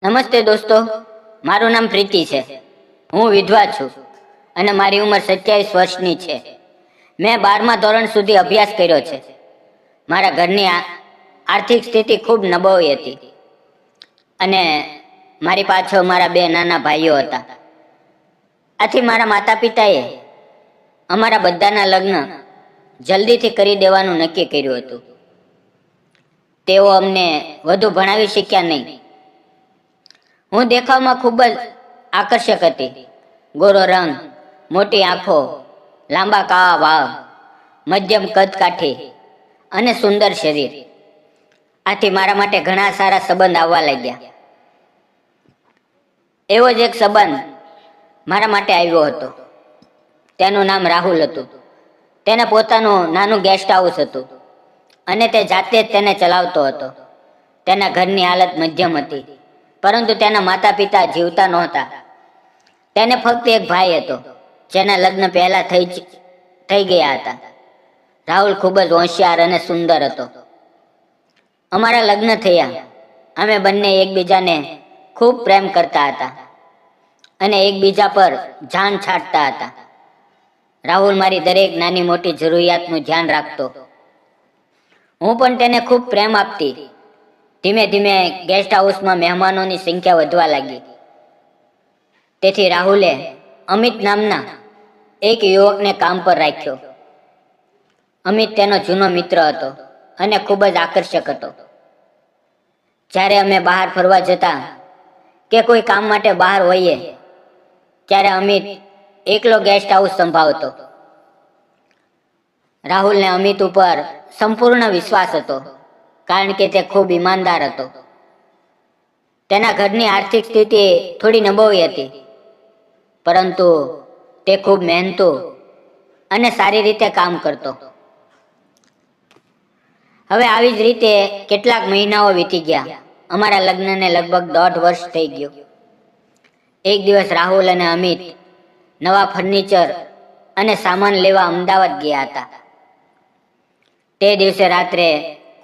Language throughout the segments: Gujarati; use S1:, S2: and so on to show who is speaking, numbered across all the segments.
S1: નમસ્તે દોસ્તો, મારું નામ પ્રીતિ છે. હું વિધવા છું અને મારી ઉંમર 27 વર્ષની છે. મેં 12મા ધોરણ સુધી અભ્યાસ કર્યો છે. મારા ઘરની આર્થિક સ્થિતિ ખૂબ નબળી હતી અને મારી પાછળ મારા 2 નાના ભાઈઓ હતા. આથી મારા માતા પિતાએ અમારા બધાના લગ્ન જલ્દીથી કરી દેવાનું નક્કી કર્યું હતું. તેઓ અમને વધુ ભણાવી શક્યા નહીં. હું દેખાવમાં ખૂબ જ આકર્ષક હતી. ગોરો રંગ, મોટી આંખો, લાંબા કાળા વાળ, મધ્યમ કદ કાઠી અને સુંદર શરીર. આથી મારા માટે ઘણા સારા સંબંધ આવવા લાગ્યા. એવો જ એક સંબંધ મારા માટે આવ્યો હતો. તેનું નામ રાહુલ હતું. તેને પોતાનું નાનું ગેસ્ટ હાઉસ હતું અને તે જાતે જ તેને ચલાવતો હતો. તેના ઘરની હાલત મધ્યમ હતી, પરંતુ તેના માતા પિતા જીવતા નહોતા. તેને ફક્ત એક ભાઈ હતો, જેના લગ્ન પહેલા થઈ ગયા હતા. રાહુલ ખૂબ જ હોશિયાર અને સુંદર હતો. અમારા લગ્ન થયા. અમે બંને એકબીજાને ખૂબ પ્રેમ કરતા હતા અને એકબીજા પર જાન છાંટતા હતા. રાહુલ મારી દરેક નાની મોટી જરૂરિયાતનું ધ્યાન રાખતો. હું પણ તેને ખૂબ પ્રેમ આપતી. ધીમે ધીમે ગેસ્ટ હાઉસમાં મહેમાનોની સંખ્યા વધવા લાગી. તેથી રાહુલે અમિત નામના એક યુવકને કામ પર રાખ્યો. અમિત તેનો જૂનો મિત્ર હતો અને ખૂબ જ આકર્ષક હતો. જ્યારે અમે બહાર ફરવા જતા કે કોઈ કામ માટે બહાર હોઈએ, ત્યારે અમિત એકલો ગેસ્ટ હાઉસ સંભાળતો. રાહુલને અમિત ઉપર સંપૂર્ણ વિશ્વાસ હતો, કારણ કે તે ખૂબ ઈમાનદાર હતો. તેના ઘરની આર્થિક સ્થિતિ થોડી નબળી હતી, પરંતુ તે ખૂબ મહેનતુ અને સારી રીતે કામ કરતો. હવે આવી જ રીતે કેટલાક મહિનાઓ વીતી ગયા. અમારા લગ્નને લગભગ 1.5 વર્ષ થઈ ગયું. એક દિવસ રાહુલ અને અમિત નવા ફર્નિચર અને સામાન લેવા અમદાવાદ ગયા હતા. તે દિવસે રાત્રે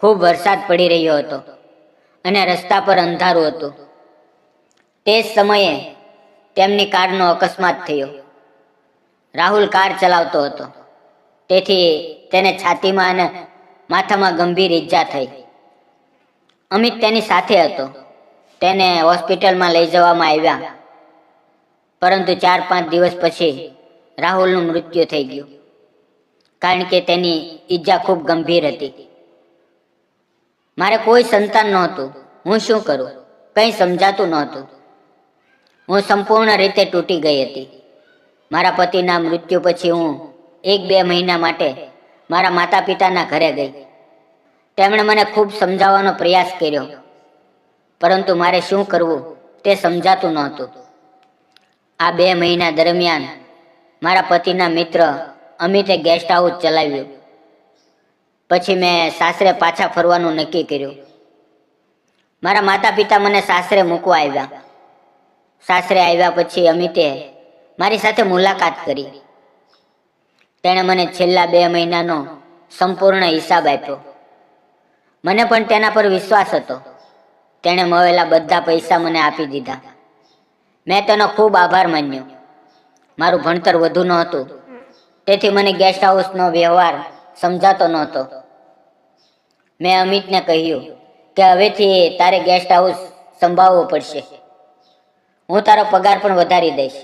S1: ખૂબ વરસાદ પડી રહ્યો હતો અને રસ્તા પર અંધારું હતું. તે જ સમયે તેમની કારનો અકસ્માત થયો. રાહુલ કાર ચલાવતો હતો, તેથી તેને છાતીમાં અને માથામાં ગંભીર ઈજા થઈ. અમિત તેની સાથે હતો. તેને હોસ્પિટલમાં લઈ જવામાં આવ્યા, પરંતુ 4-5 દિવસ પછી રાહુલનું મૃત્યુ થઈ ગયું, કારણ કે તેની ઈજા ખૂબ ગંભીર હતી. મારે કોઈ સંતાન નહોતું. હું શું કરું, કંઈ સમજાતું નહોતું. હું સંપૂર્ણ રીતે તૂટી ગઈ હતી. મારા પતિના મૃત્યુ પછી હું 1-2 મહિના માટે મારા માતા પિતાના ઘરે ગઈ. તેમણે મને ખૂબ સમજાવવાનો પ્રયાસ કર્યો, પરંતુ મારે શું કરવું તે સમજાતું નહોતું. આ 2 મહિના દરમિયાન મારા પતિના મિત્ર અમિતે ગેસ્ટ હાઉસ ચલાવ્યું. પછી મેં સાસરે પાછા ફરવાનું નક્કી કર્યું. મારા માતા પિતા મને સાસરે મૂકવા આવ્યા. સાસરે આવ્યા પછી અમિતે મારી સાથે મુલાકાત કરી. તેણે મને છેલ્લા 2 મહિનાનો સંપૂર્ણ હિસાબ આપ્યો. મને પણ તેના પર વિશ્વાસ હતો. તેણે મળેલા બધા પૈસા મને આપી દીધા. મેં તેનો ખૂબ આભાર માન્યો. મારું ભણતર વધુ નહોતું, તેથી મને ગેસ્ટ હાઉસનો વ્યવહાર સમજાતો નહોતો. મેં અમિતને કહ્યું કે હવેથી તારે ગેસ્ટ હાઉસ સંભાળવું પડશે. હું તારો પગાર પણ વધારી દઈશ.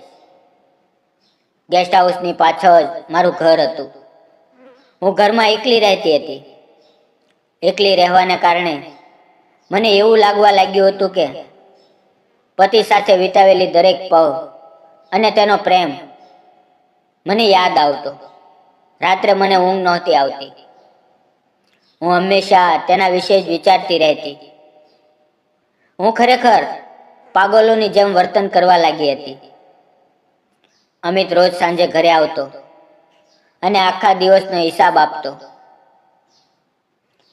S1: ગેસ્ટ હાઉસની પાછળ મારું ઘર હતું. હું ઘરમાં એકલી રહેતી હતી. એકલી રહેવાને કારણે મને એવું લાગવા લાગ્યું હતું કે પતિ સાથે વિતાવેલી દરેક પળ અને તેનો પ્રેમ મને યાદ આવતો. રાત્રે મને ઊંઘ નહોતી આવતી. હું હંમેશા તેના વિશે જ વિચારતી રહેતી. હું ખરેખર પાગલોની જેમ વર્તન કરવા લાગી હતી. અમિત રોજ સાંજે ઘરે આવતો અને આખા દિવસનો હિસાબ આપતો.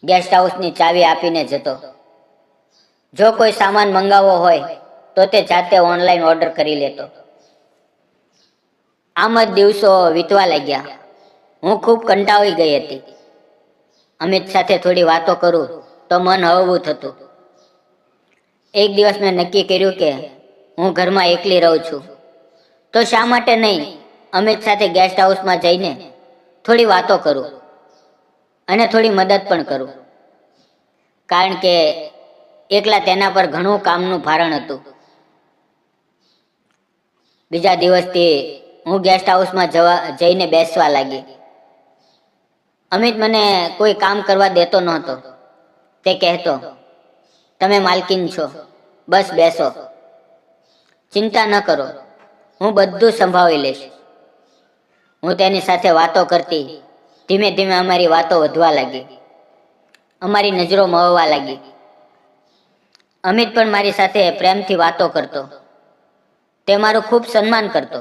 S1: ગેસ્ટ હાઉસની ચાવી આપીને જતો. જો કોઈ સામાન મંગાવવો હોય તો તે જાતે ઓનલાઈન ઓર્ડર કરી લેતો. આમ જ દિવસો વીતવા લાગ્યા. હું ખૂબ કંટાળી ગઈ હતી. અમિત સાથે થોડી વાતો કરું તો મન હળવું થતું. એક દિવસ મેં નક્કી કર્યું કે હું ઘરમાં એકલી રહું છું, તો શા માટે નહીં અમિત સાથે ગેસ્ટ હાઉસમાં જઈને થોડી વાતો કરું અને થોડી મદદ પણ કરું. કારણ કે એકલા તેના પર ઘણું કામનું ભારણ હતું. બીજા દિવસથી હું ગેસ્ટ હાઉસમાં જઈને બેસવા લાગી. અમિત મને કોઈ કામ કરવા દેતો નહોતો. તે કહેતો, તમે માલકીન છો, બસ બેસો, ચિંતા ન કરો, હું બધું સંભાળી લઈશ. હું તેની સાથે વાતો કરતી. ધીમે ધીમે અમારી વાતો વધવા લાગી, અમારી નજરો મળવા લાગી. અમિત પણ મારી સાથે પ્રેમથી વાતો કરતો. તે મારું ખૂબ સન્માન કરતો.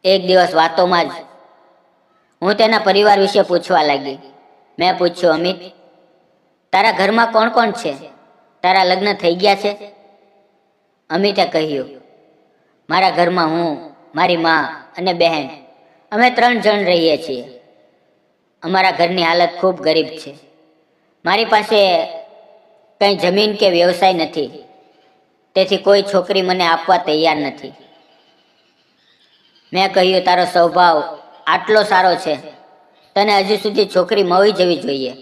S1: એક દિવસ વાતોમાં જ હું તેના પરિવાર વિશે પૂછવા લાગી. મેં પૂછ્યું, અમિત, તારા ઘરમાં કોણ કોણ છે? તારા લગ્ન થઈ ગયા છે? અમિતે કહ્યું, મારા ઘરમાં હું, મારી મા અને બહેન, અમે 3 જણ રહીએ છીએ. અમારા ઘરની હાલત ખૂબ ગરીબ છે. મારી પાસે કંઈ જમીન કે વ્યવસાય નથી, તેથી કોઈ છોકરી મને આપવા તૈયાર નથી. મેં કહ્યું, તારો સ્વભાવ આટલો સારો છે, તને હજુ સુધી છોકરી મળી જવી જોઈએ.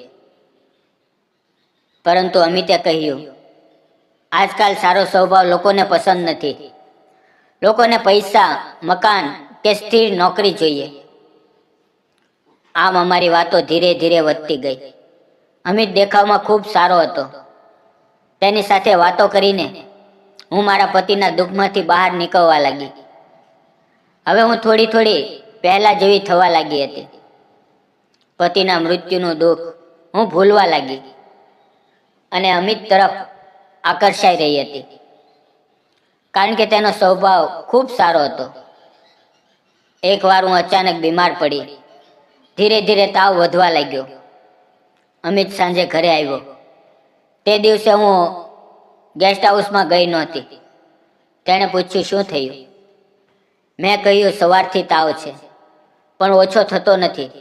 S1: પરંતુ અમિતે કહ્યું, આજકાલ સારો સ્વભાવ લોકોને પસંદ નથી. લોકોને પૈસા, મકાન કે સ્થિર નોકરી જોઈએ. આમ અમારી વાતો ધીરે ધીરે વધતી ગઈ. અમિત દેખાવમાં ખૂબ સારો હતો. તેની સાથે વાતો કરીને હું મારા પતિના દુઃખમાંથી બહાર નીકળવા લાગી. હવે હું થોડી થોડી પહેલા જેવી થવા લાગી હતી. પતિના મૃત્યુનું દુઃખ હું ભૂલવા લાગી અને અમિત તરફ આકર્ષાઈ રહી હતી, કારણ કે તેનો સ્વભાવ ખૂબ સારો હતો. એકવાર હું અચાનક બીમાર પડી. ધીરે ધીરે તાવ વધવા લાગ્યો. અમિત સાંજે ઘરે આવ્યો. તે દિવસે હું ગેસ્ટ હાઉસમાં ગઈ નહોતી. તેણે પૂછ્યું, શું થયું? મેં કહ્યું, સવારથી તાવ છે, પણ ઓછો થતો નથી.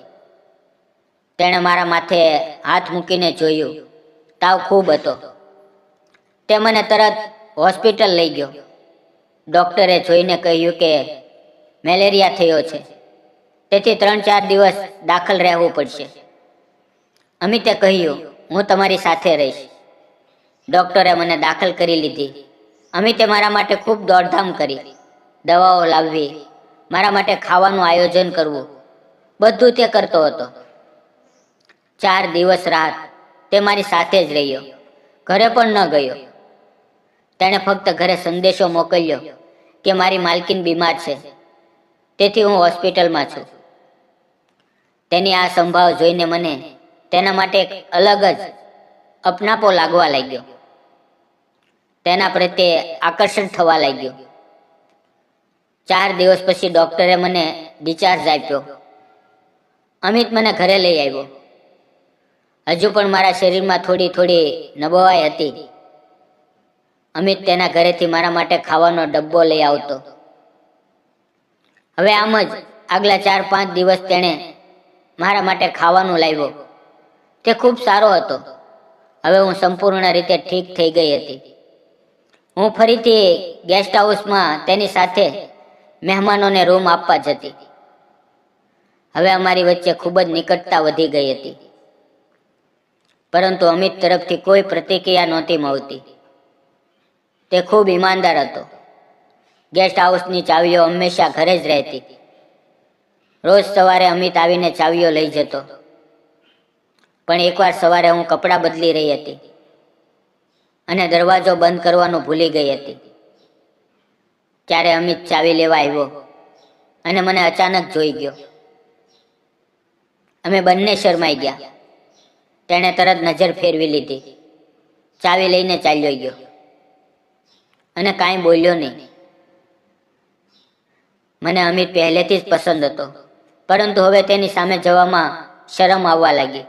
S1: તેણે મારા માથે હાથ મૂકીને જોયું. તાવ ખૂબ હતો. તે મને તરત હોસ્પિટલ લઈ ગયો. ડૉક્ટરે જોઈને કહ્યું કે મેલેરિયા થયો છે, તેથી 3-4 દિવસ દાખલ રહેવું પડશે. અમિતે કહ્યું, હું તમારી સાથે રહીશ. ડૉક્ટરે મને દાખલ કરી લીધી. અમિતે મારા માટે ખૂબ દોડધામ કરી. દવાઓ લાવવી, મારા માટે ખાવાનું આયોજન કરવું, બધું તે કરતો હતો. 4 દિવસ રાત તે મારી સાથે જ રહ્યો. ઘરે પણ ન ગયો. તેણે ફક્ત ઘરે સંદેશો મોકલ્યો કે મારી માલકીન બીમાર છે, તેથી હું હોસ્પિટલમાં છું. તેની આ સંભાવ જોઈને મને તેના માટે એક અલગ જ અપનાપો લાગવા લાગ્યો. તેના પ્રત્યે આકર્ષણ થવા લાગ્યું. 4 દિવસ પછી ડૉક્ટરે મને ડિસ્ચાર્જ આપ્યો. અમિત મને ઘરે લઈ આવ્યો. હજુ પણ મારા શરીરમાં થોડી થોડી નબળાઈ હતી. અમિત તેના ઘરેથી મારા માટે ખાવાનો ડબ્બો લઈ આવતો. હવે આમ જ આગલા 4-5 દિવસ તેણે મારા માટે ખાવાનું લાવ્યો. તે ખૂબ સારો હતો. હવે હું સંપૂર્ણ રીતે ઠીક થઈ ગઈ હતી. હું ફરીથી ગેસ્ટ હાઉસમાં તેની સાથે મહેમાનોને રૂમ આપવા જતી. હવે અમારી વચ્ચે ખૂબ જ નિકટતા વધી ગઈ હતી. પરંતુ અમિત તરફથી કોઈ પ્રતિક્રિયા નહોતી મળતી. તે ખૂબ ઈમાનદાર હતો. ગેસ્ટ હાઉસની ચાવીઓ હંમેશા ઘરે જ રહેતી. રોજ સવારે અમિત આવીને ચાવીઓ લઈ જતો. પણ એકવાર સવારે હું કપડાં બદલી રહી હતી અને દરવાજો બંધ કરવાનું ભૂલી ગઈ હતી. ત્યારે અમિત ચાવી લેવા આવ્યો અને મને અચાનક જોઈ ગયો. અમે બંને શરમાઈ ગયા. તેણે તરત નજર ફેરવી લીધી. ચાવી લઈને ચાલ્યો ગયો અને કાંઈ બોલ્યો નહીં. મને અમિત પહેલેથી જ પસંદ હતો, પરંતુ હવે તેની સામે જવામાં શરમ આવવા લાગી.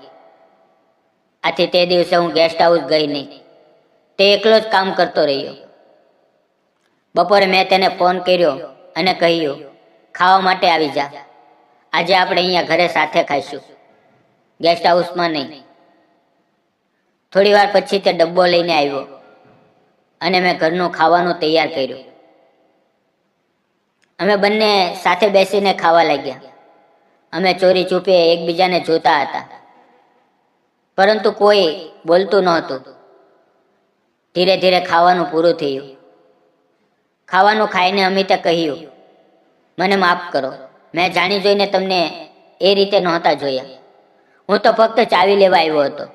S1: આથી તે દિવસે હું ગેસ્ટ હાઉસ ગઈ નહીં. તે એકલો જ કામ કરતો રહ્યો. બપોરે મેં તેને ફોન કર્યો અને કહ્યું, ખાવા માટે આવી જા. આજે આપણે અહીંયા ઘરે સાથે ખાઈશું, ગેસ્ટ હાઉસમાં નહીં. થોડી વાર પછી તે ડબ્બો લઈને આવ્યો. અને મેં ઘરનું ખાવાનું તૈયાર કર્યું. અમે બંને સાથે બેસીને ખાવા લાગ્યા. અમે ચોરી ચૂપે એકબીજાને જોતા હતા, પરંતુ કોઈ બોલતું નહોતું. ધીરે ધીરે ખાવાનું પૂરું થયું. ખાવાનું ખાઈને અમિતે કહ્યું, મને માફ કરો, મેં જાણી જોઈને તમને એ રીતે નહોતા જોયા. હું તો ફક્ત ચાવી લેવા આવ્યો હતો.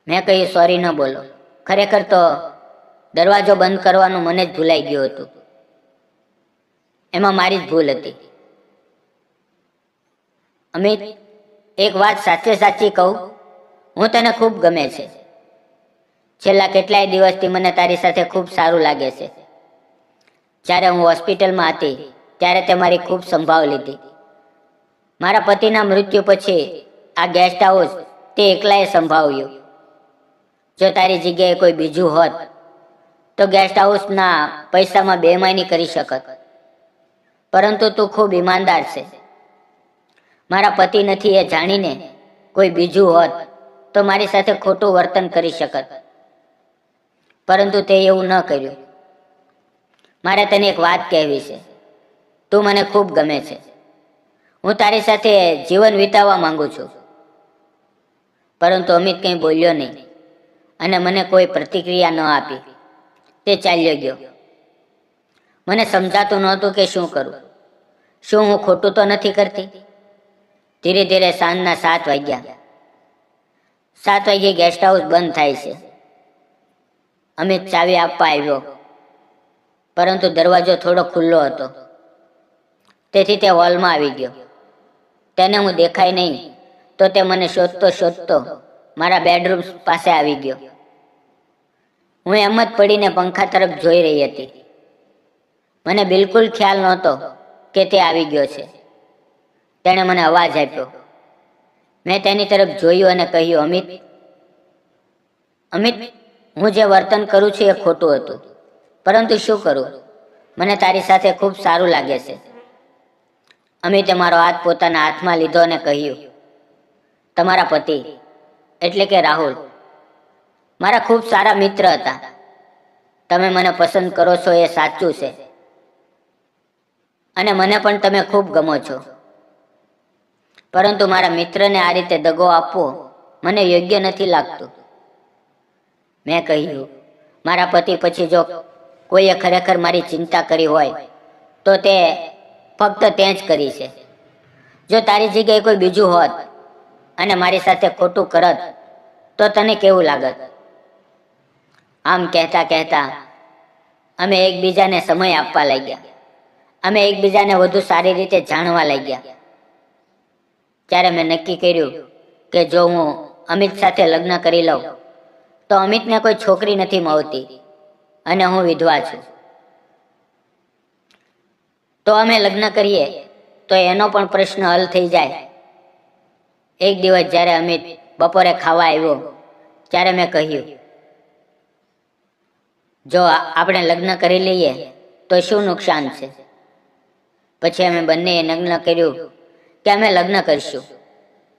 S1: મેં કહ્યું, સોરી ન બોલો, ખરેખર તો દરવાજો બંધ કરવાનું મને જ ભૂલાઈ ગયું હતું. એમાં મારી જ ભૂલ હતી. અમિત, એક વાત સાચે સાચી કહું, હું તને ખૂબ ગમે છે. છેલ્લા કેટલાય દિવસથી મને તારી સાથે ખૂબ સારું લાગે છે. જ્યારે હું હોસ્પિટલમાં હતી ત્યારે તે મારી ખૂબ સંભાળ લીધી. મારા પતિના મૃત્યુ પછી આ ગેસ્ટ હાઉસ તે એકલાએ સંભાળ્યું. જો તારી જગ્યાએ કોઈ બીજું હોત તો ગેસ્ટ હાઉસના પૈસામાં બેમાની કરી શકત, પરંતુ તું ખૂબ ઈમાનદાર છે. મારા પતિ નથી એ જાણીને કોઈ બીજું હોત તો મારી સાથે ખોટું વર્તન કરી શકત, પરંતુ તે એવું ન કર્યું. મારે તને એક વાત કહેવી છે. તું મને ખૂબ ગમે છે. હું તારી સાથે જીવન વિતાવવા માંગુ છું. પરંતુ અમિત કંઈ બોલ્યો નહીં અને મને કોઈ પ્રતિક્રિયા ન આપી. તે ચાલ્યો ગયો. મને સમજાતું નહોતું કે શું કરું. શું હું ખોટું તો નથી કરતી? ધીરે ધીરે સાંજના 7 વાગ્યા. 7 વાગ્યે ગેસ્ટ હાઉસ બંધ થાય છે. અમિત ચાવી આપવા આવ્યો, પરંતુ દરવાજો થોડો ખુલ્લો હતો, તેથી તે હોલમાં આવી ગયો. તેને હું દેખાય નહીં તો તે મને શોધતો શોધતો મારા બેડરૂમ પાસે આવી ગયો. હું એમ જ પડીને પંખા તરફ જોઈ રહી હતી. મને બિલકુલ ખ્યાલ નહોતો કે તે આવી ગયો છે. તેણે મને અવાજ આપ્યો. મેં તેની તરફ જોયું અને કહ્યું, અમિત. અમિત, હું જે વર્તન કરું છું એ ખોટું હતું, પરંતુ શું કરું, મને તારી સાથે ખૂબ સારું લાગે છે. અમિતે મારો હાથ પોતાના હાથમાં લીધો અને કહ્યું, તમારા પતિ એટલે કે રાહુલ મારા ખૂબ સારા મિત્ર હતા. તમે મને પસંદ કરો છો એ સાચું છે, અને મને પણ તમે ખૂબ ગમો છો, પરંતુ મારા મિત્રને આ રીતે દગો આપવો મને યોગ્ય નથી લાગતું. મેં કહ્યું, મારા પતિ પછી જો કોઈએ ખરેખર મારી ચિંતા કરી હોય તો તે ફક્ત તે જ કરી છે. જો તારી જગ્યાએ કોઈ બીજું હોત અને મારી સાથે ખોટું કરત તો તને કેવું લાગત? આમ કહેતા કહેતા અમે એકબીજાને સમય આપવા લાગ્યા. અમે એકબીજાને વધુ સારી રીતે જાણવા લાગ્યા. ત્યારે મેં નક્કી કર્યું કે જો હું અમિત સાથે લગ્ન કરી લઉં તો અમિતને કોઈ છોકરી નથી મળતી અને હું વિધવા છું. તો અમે લગ્ન કરીએ તો એનો પણ પ્રશ્ન હલ થઈ જાય. એક દિવસ જ્યારે અમિત બપોરે ખાવા આવ્યો ત્યારે મેં કહ્યું, જો આપણે લગ્ન કરી લઈએ તો શું નુકસાન છે? પછી અમે બંનેએ લગ્ન કર્યું કે અમે લગ્ન કરીશું.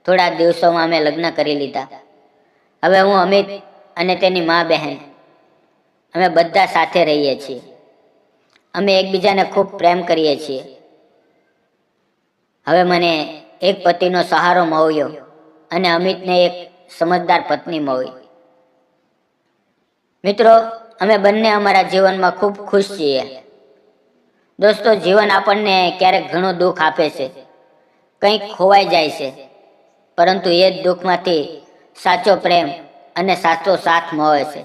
S1: થોડા દિવસોમાં અમે લગ્ન કરી લીધા. હવે હું, અમિત અને તેની મા બહેન અમે બધા સાથે રહીએ છીએ. અમે એકબીજાને ખૂબ પ્રેમ કરીએ છીએ. હવે મને એક પતિનો સહારો મળ્યો અને અમિતને એક સમજદાર પત્ની મળી. મિત્રો, અમે બંને અમારા જીવનમાં ખૂબ ખુશ છીએ. દોસ્તો, જીવન આપણને ક્યારેક ઘણું દુઃખ આપે છે, કંઈક ખોવાઈ જાય છે, પરંતુ એ જ દુઃખમાંથી સાચો પ્રેમ અને સાચો સાથ મળે છે.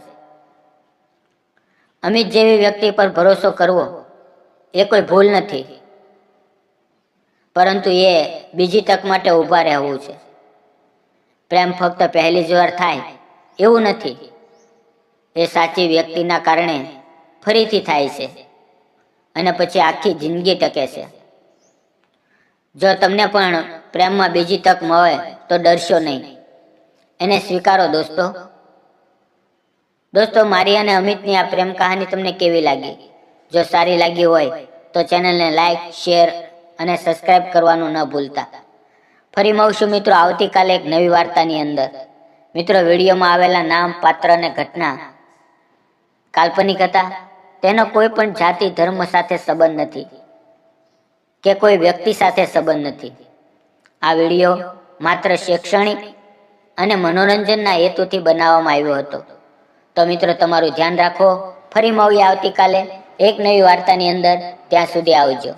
S1: અમિત જેવી વ્યક્તિ પર ભરોસો કરવો એ કોઈ ભૂલ નથી, પરંતુ એ બીજી તક માટે ઊભા રહેવું છે. પ્રેમ ફક્ત પહેલી જ વાર થાય એવું નથી. એ સાચી વ્યક્તિના કારણે ફરીથી થાય છે અને પછી આખી જિંદગી ટકે છે. જો તમને પણ પ્રેમમાં બીજી તક મળે તો ડરશો નહીં, એને સ્વીકારો દોસ્તો. દોસ્તો, મારી અને અમિતની આ પ્રેમ કહાની તમને કેવી લાગી? જો સારી લાગી હોય તો ચેનલને લાઈક, શેર અને સબસ્ક્રાઇબ કરવાનું ન ભૂલતા. ફરી મળશું મિત્રો આવતીકાલે એક નવી વાર્તાની અંદર. મિત્રો, વિડીયોમાં આવેલા નામ, પાત્ર અને ઘટના કાલ્પનિક હતા. તેનો કોઈ પણ જાતિ ધર્મ સાથે સંબંધ નથી કે કોઈ વ્યક્તિ સાથે સંબંધ નથી. આ વિડીયો માત્ર શૈક્ષણિક અને મનોરંજનના હેતુથી બનાવવામાં આવ્યો હતો. તો મિત્રો, તમારું ધ્યાન રાખો. ફરી મળીએ આવતીકાલે એક નવી વાર્તાની અંદર. ત્યાં સુધી આવજો.